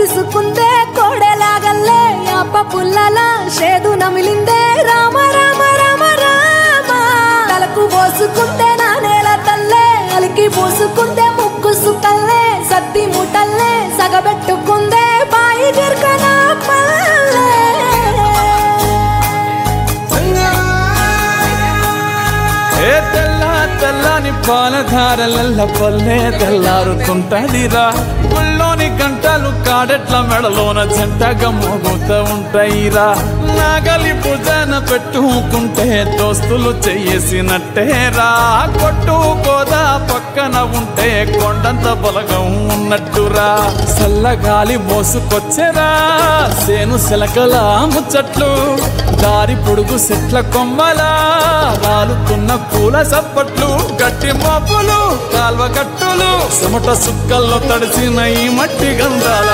మెరుసుకుందే కోడెలాగల్లే యాప పుల్లల షేదు నమిలిందే రామ రామ రామ రామ తలకు పోసుకుందే నా నేల తల్లే అలికి పూసుకుందే ముక్కు సుకల్లే సత్తి ముటల్లే సగబెట్టుకుందే బాయి గిర్కన పల్లె తెల్లని పాలధారలల్ల పల్లె తెల్లారుతుంటదిరా ముల్లోని గంటలు కాడెట్ల మెడలోన జంటగా మోగుతూ ఉంటాయిరా నాగలి భుజాన పెట్టుకుంటే దోస్తులు చెయ్యేసినట్టేరా కొట్టు కోదా పక్కన ఉంటే కొండంత బలగం ఉన్నట్టురా చల్లగాలి మోసుకొచ్చెరా సేను శిలకల ముచ్చట్లు దారి పొడుగు చెట్ల కొమ్మలా రాలుతున్న పూల సప్పట్లు గట్టి మోపులు కాల్వ కట్టులు చెమట సుక్కల్లో తడిసిన ఈ మట్టి గంధాల